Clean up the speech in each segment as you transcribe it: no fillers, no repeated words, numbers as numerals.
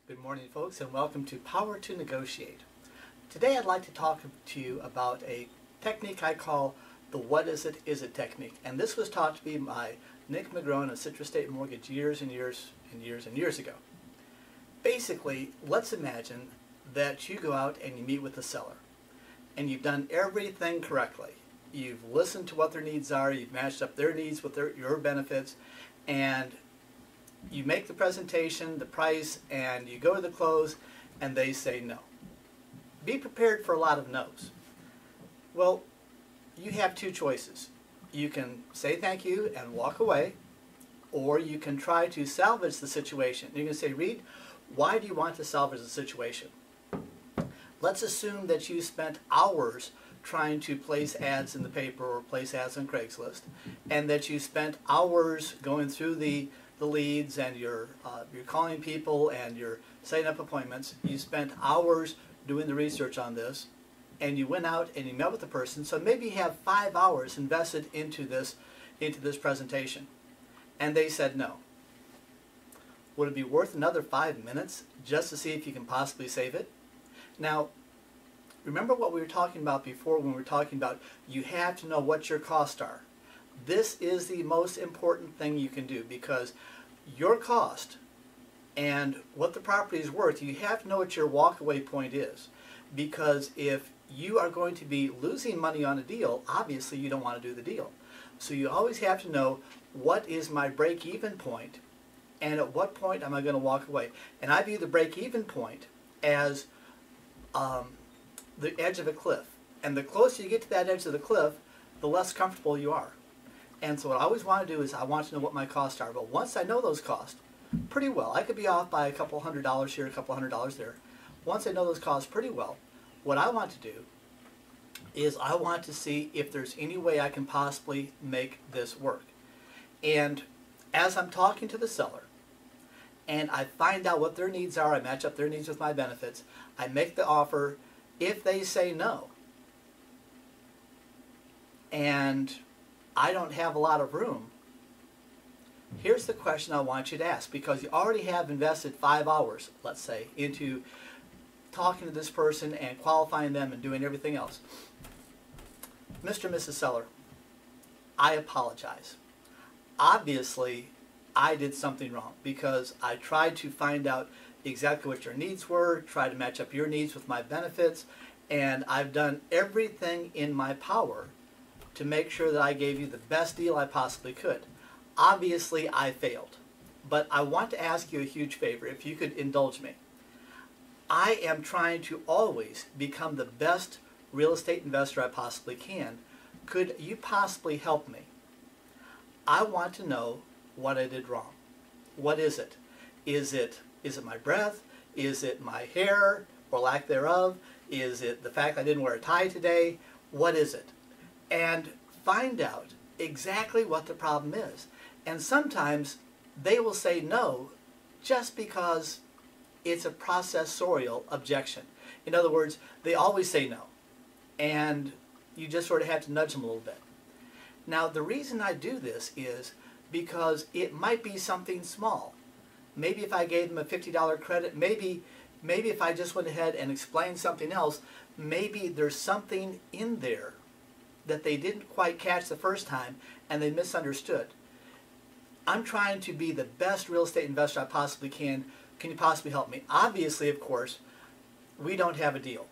Good morning, folks, and welcome to Power to Negotiate. Today I'd like to talk to you about a technique I call the what is it technique. And this was taught to me by Nick McGrone of Citrus State Mortgage years and years ago. Basically, let's imagine that you go out and you meet with the seller and you've done everything correctly. You've listened to what their needs are, you've matched up their needs with your benefits, and you make the presentation, the price, and you go to the close, and they say no. Be prepared for a lot of no's. Well, you have two choices. You can say thank you and walk away, or you can try to salvage the situation. You can say, Reed, why do you want to salvage the situation? Let's assume that you spent hours trying to place ads in the paper or place ads on Craigslist, and that you spent hours going through the leads, and you're calling people and you're setting up appointments. You spent hours doing the research on this, and you went out and you met with the person. So maybe you have 5 hours invested into this presentation, and they said no. Would it be worth another 5 minutes just to see if you can possibly save it? Now, remember what we were talking about before when we were talking about you have to know what your costs are. This is the most important thing you can do, because your cost and what the property is worth, you have to know what your walkaway point is. Because if you are going to be losing money on a deal, obviously you don't want to do the deal. So you always have to know, what is my break-even point, and at what point am I going to walk away? And I view the break-even point as the edge of a cliff. And the closer you get to that edge of the cliff, the less comfortable you are. And so what I always want to do is I want to know what my costs are. But once I know those costs pretty well, I could be off by a couple $100 here, a couple $100 there. Once I know those costs pretty well, what I want to do is I want to see if there's any way I can possibly make this work. And as I'm talking to the seller and I find out what their needs are, I match up their needs with my benefits, I make the offer. If they say no, and I don't have a lot of room, here's the question I want you to ask, because you already have invested 5 hours, let's say, into talking to this person and qualifying them and doing everything else. Mr. and Mrs. Seller, I apologize. Obviously, I did something wrong, because I tried to find out exactly what your needs were, try to match up your needs with my benefits, and I've done everything in my power to make sure that I gave you the best deal I possibly could. Obviously, I failed. But I want to ask you a huge favor, if you could indulge me. I am trying to always become the best real estate investor I possibly can. Could you possibly help me? I want to know what I did wrong. What is it? Is it my breath? Is it my hair or lack thereof? Is it the fact I didn't wear a tie today? What is it? And find out exactly what the problem is. And sometimes they will say no just because it's a processorial objection. In other words, they always say no. And you just sort of have to nudge them a little bit. Now, the reason I do this is because it might be something small. Maybe if I gave them a $50 credit, maybe if I just went ahead and explained something else, maybe there's something in there that they didn't quite catch the first time and they misunderstood. I'm trying to be the best real estate investor I possibly can. Can you possibly help me? Obviously, of course, we don't have a deal.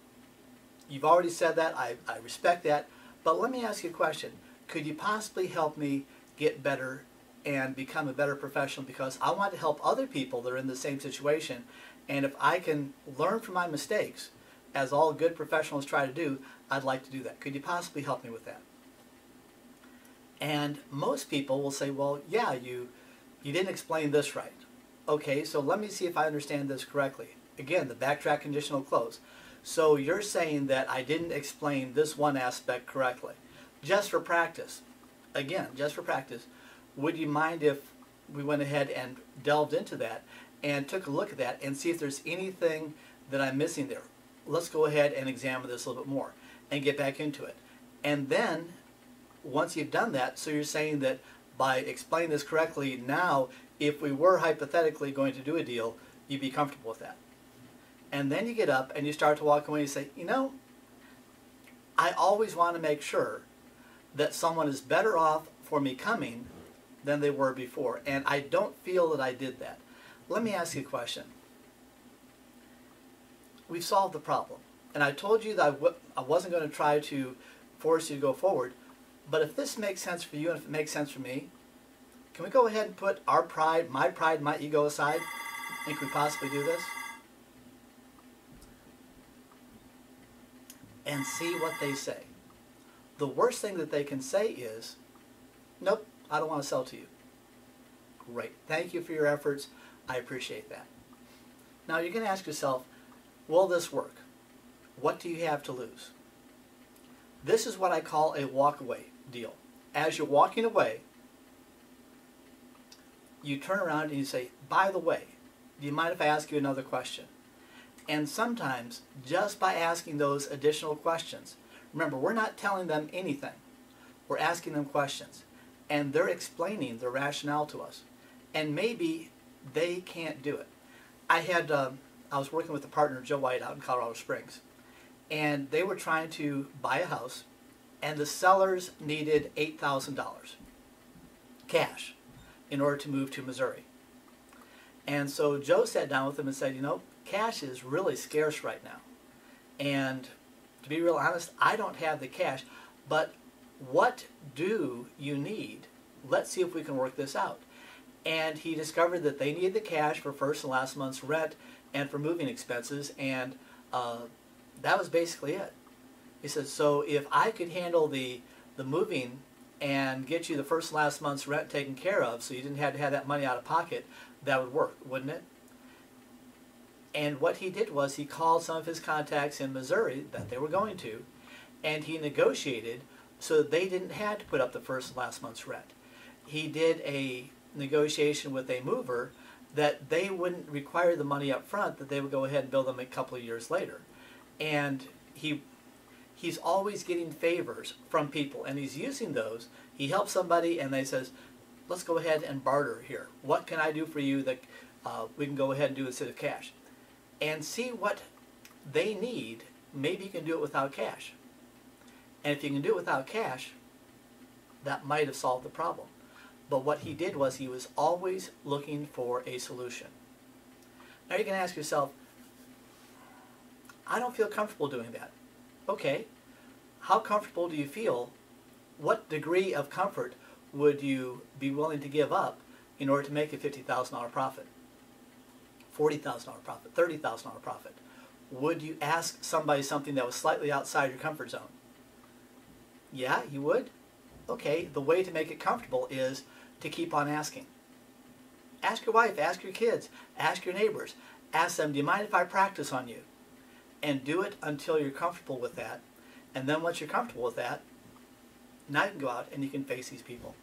You've already said that. I respect that. But let me ask you a question. Could you possibly help me get better and become a better professional? Because I want to help other people that are in the same situation. And if I can learn from my mistakes, as all good professionals try to do, I'd like to do that. Could you possibly help me with that? And most people will say, well, yeah, you didn't explain this right. Okay, so let me see if I understand this correctly. Again, the backtrack conditional close. So you're saying that I didn't explain this one aspect correctly. Just for practice, again, just for practice, would you mind if we went ahead and delved into that and took a look at that and see if there's anything that I'm missing there? Let's go ahead and examine this a little bit more and get back into it. And then, once you've done that, so you're saying that by explaining this correctly, now if we were hypothetically going to do a deal, you'd be comfortable with that. And then you get up and you start to walk away and you say, you know, I always want to make sure that someone is better off for me coming than they were before. And I don't feel that I did that. Let me ask you a question. We've solved the problem. And I told you that I wasn't going to try to force you to go forward. But if this makes sense for you and if it makes sense for me, can we go ahead and put our pride, my ego aside? And can we possibly do this? And see what they say. The worst thing that they can say is, nope, I don't want to sell to you. Great. Thank you for your efforts. I appreciate that. Now you're going to ask yourself, will this work? What do you have to lose? This is what I call a walk-away deal. As you're walking away, you turn around and you say, by the way, do you mind if I ask you another question? And sometimes, just by asking those additional questions, remember, we're not telling them anything. We're asking them questions. And they're explaining the rationale to us. And maybe they can't do it. I was working with a partner, Joe White, out in Colorado Springs. And they were trying to buy a house, and the sellers needed $8,000 cash in order to move to Missouri. And so Joe sat down with them and said, you know, cash is really scarce right now. And to be real honest, I don't have the cash, but what do you need? Let's see if we can work this out. And he discovered that they needed the cash for first and last month's rent and for moving expenses, and that was basically it. He said, so if I could handle the moving and get you the first and last month's rent taken care of so you didn't have to have that money out of pocket, that would work, wouldn't it? And what he did was he called some of his contacts in Missouri that they were going to, and he negotiated so that they didn't have to put up the first and last month's rent. He did a negotiation with a mover that they wouldn't require the money up front, that they would go ahead and bill them a couple of years later. And he's always getting favors from people, and he's using those. He helps somebody and they says, let's go ahead and barter here. What can I do for you that we can go ahead and do instead of cash? And see what they need. Maybe you can do it without cash. And if you can do it without cash, that might have solved the problem. But what he did was he was always looking for a solution. Now you're going to ask yourself, I don't feel comfortable doing that. Okay, how comfortable do you feel? What degree of comfort would you be willing to give up in order to make a $50,000 profit? $40,000 profit, $30,000 profit? Would you ask somebody something that was slightly outside your comfort zone? Yeah, you would? Okay, the way to make it comfortable is to keep on asking. Ask your wife, ask your kids, ask your neighbors. Ask them, do you mind if I practice on you? And do it until you're comfortable with that. And then once you're comfortable with that, now you can go out and you can face these people.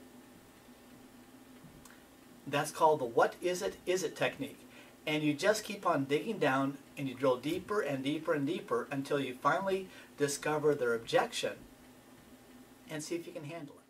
That's called the what is it technique. And you just keep on digging down and you drill deeper and deeper and deeper until you finally discover their objection and see if you can handle it.